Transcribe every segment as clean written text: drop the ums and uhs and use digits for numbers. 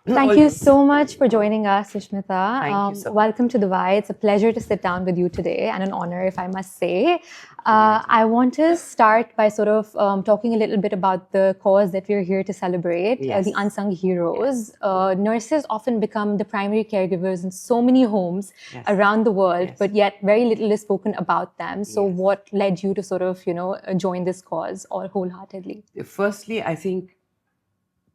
Thank you so much for joining us, Sushmita. Thank you so much. Welcome to Dubai. It's a pleasure to sit down with you today and an honor, if I must say. I want to start by sort of talking a little bit about the cause that we're here to celebrate, the unsung heroes. Nurses often become the primary caregivers in so many homes around the world, but yet very little is spoken about them. So what led you to sort of, join this cause all wholeheartedly? Firstly, I think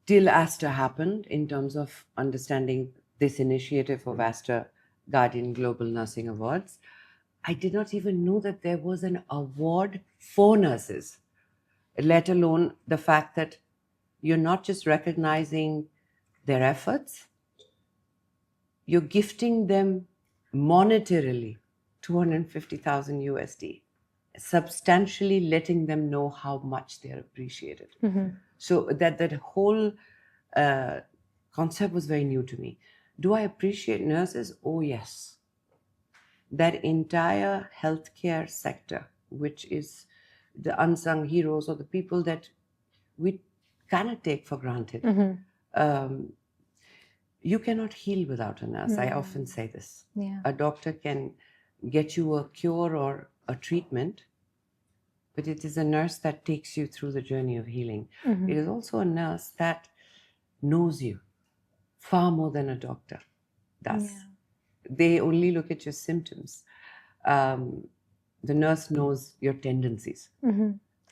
till 𝐟𝐸𝐫 happened in terms of understanding this initiative of 𝐟𝐸𝐫 Guardian Global Nursing Awards, I did not even know that there was an award for nurses, let alone the fact that you're not just recognizing their efforts, you're gifting them monetarily $250,000 USD, substantially letting them know how much they're appreciated. So that whole concept was very new to me. Do I appreciate nurses? Oh, yes. That entire healthcare sector, which is the unsung heroes or the people that we cannot take for granted. You cannot heal without a nurse. I often say this. A doctor can get you a cure or a treatment, but it is a nurse that takes you through the journey of healing. It is also a nurse that knows you far more than a doctor does. They only look at your symptoms. The nurse knows your tendencies.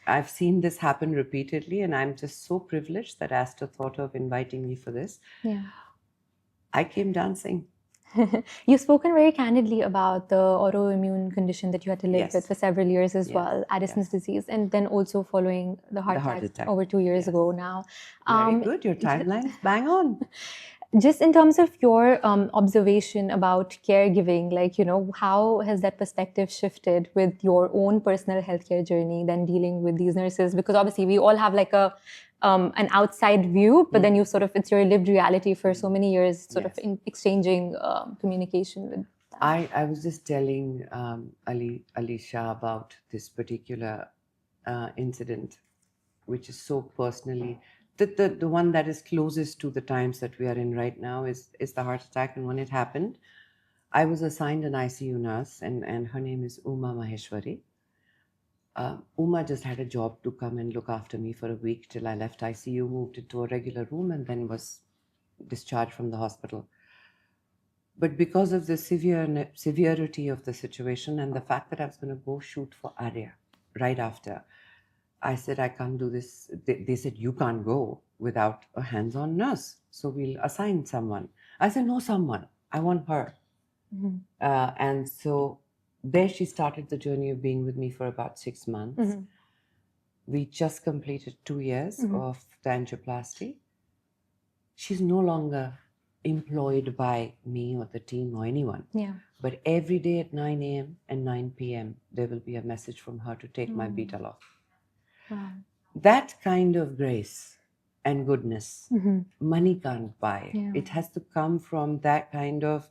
I've seen this happen repeatedly, and I'm just so privileged that 𝐟𝐸𝐫 thought of inviting me for this. I came dancing. You've spoken very candidly about the autoimmune condition that you had to live with for several years as well, Addison's disease, and then also following the heart attack over 2 years ago now. Very good. Your timeline's bang on. Just in terms of your observation about caregiving, like, how has that perspective shifted with your own personal healthcare journey than dealing with these nurses? Because obviously we all have like an outside view, but then it's your lived reality for so many years, sort of exchanging communication with them. I was just telling Alisha about this particular incident, which is so personally, the one that is closest to the times that we are in right now is the heart attack. And when it happened, I was assigned an ICU nurse, and her name is Uma Maheshwari. Uma just had a job to come and look after me for a week till I left ICU, moved into a regular room, and then was discharged from the hospital. But because of the severity of the situation and the fact that I was going to go shoot for 𝐼RIA right after, I said, I can't do this. They said, you can't go without a hands-on nurse, so we'll assign someone. I said, no, someone. I want her. And so there she started the journey of being with me for about 6 months. We just completed 2 years of the angioplasty. She's no longer employed by me or the team or anyone. But every day at 9 a.m. and 9 p.m., there will be a message from her to take my beetle off. That kind of grace and goodness, money can't buy. It has to come from that kind of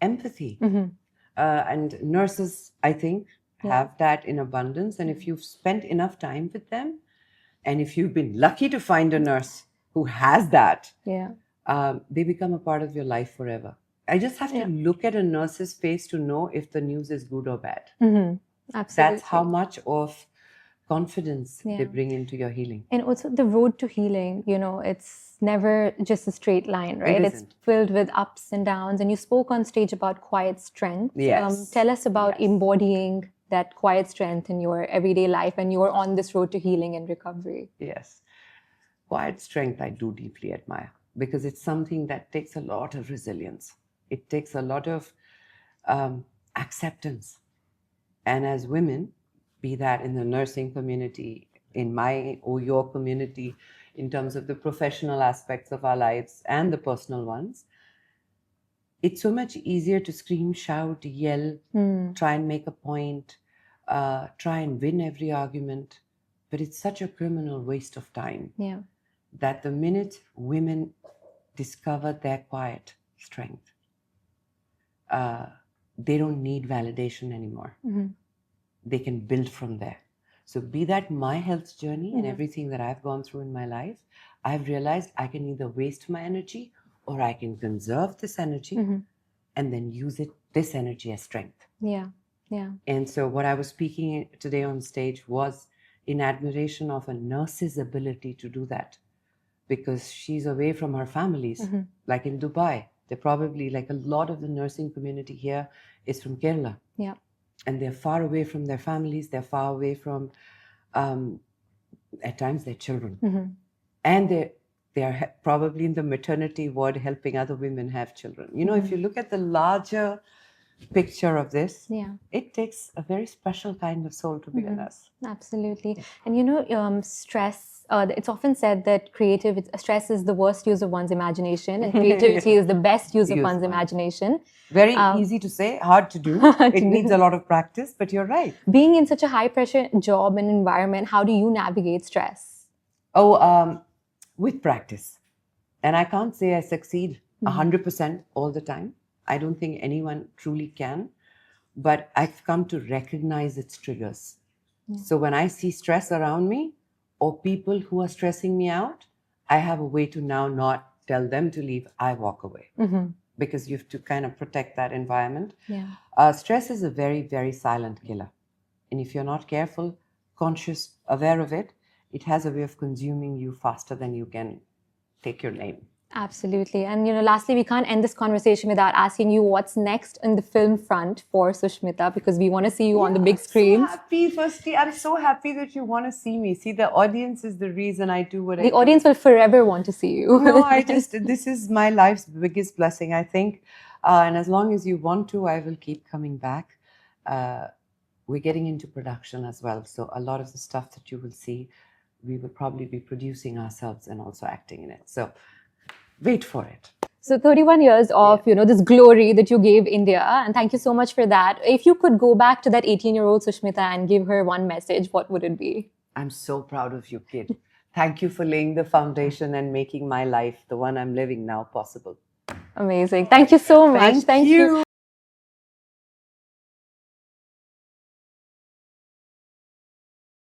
empathy. And nurses, I think, have that in abundance. And if you've spent enough time with them, and if you've been lucky to find a nurse who has that, they become a part of your life forever. I just have to look at a nurse's face to know if the news is good or bad. Absolutely. That's how much of confidence they bring into your healing. And also the road to healing, it's never just a straight line, right? It's filled with ups and downs. And you spoke on stage about quiet strength. Tell us about embodying that quiet strength in your everyday life and you're on this road to healing and recovery. Yes. Quiet strength I do deeply admire because it's something that takes a lot of resilience. It takes a lot of acceptance. And as women, be that in the nursing community, in my or your community, in terms of the professional aspects of our lives and the personal ones, it's so much easier to scream, shout, yell, try and make a point, try and win every argument. But it's such a criminal waste of time that the minute women discover their quiet strength, they don't need validation anymore. They can build from there. So be that my health journey and everything that I've gone through in my life, I've realized I can either waste my energy or I can conserve this energy and then use this energy as strength. Yeah. Yeah. And so what I was speaking today on stage was in admiration of a nurse's ability to do that, because she's away from her families. Like in Dubai, they're probably, like a lot of the nursing community here is from Kerala. Yeah. And they're far away from their families. They're far away from, at times, their children. And they're probably in the maternity ward helping other women have children. You know, if you look at the larger picture of this, it takes a very special kind of soul to be a nurse. Absolutely. And you know, stress, it's often said that stress is the worst use of one's imagination, and creativity is the best use of one's imagination. Very easy to say, hard to do. It needs a lot of practice, but you're right. Being in such a high pressure job and environment, how do you navigate stress? With practice. And I can't say I succeed 100% all the time. I don't think anyone truly can, but I've come to recognize its triggers. So when I see stress around me or people who are stressing me out, I have a way to now not tell them to leave. I walk away because you have to kind of protect that environment. Stress is a very, very silent killer. And if you're not careful, conscious, aware of it, it has a way of consuming you faster than you can take your name. Absolutely. And, you know, lastly, we can't end this conversation without asking you what's next in the film front for Sushmita, because we want to see you on the big screens. Firstly, I'm so happy that you want to see me. See, the audience is the reason I do what I do. The audience will forever want to see you. No, this is my life's biggest blessing, I think. And as long as you want to, I will keep coming back. We're getting into production as well. So a lot of the stuff that you will see, we will probably be producing ourselves and also acting in it. So wait for it. So 31 years of, you know, this glory that you gave India, and thank you so much for that. If you could go back to that 18-year-old Sushmita and give her one message, what would it be? I'm so proud of you, kid. Thank you for laying the foundation and making my life, the one I'm living now, possible. Amazing. Thank you so much. Thank you.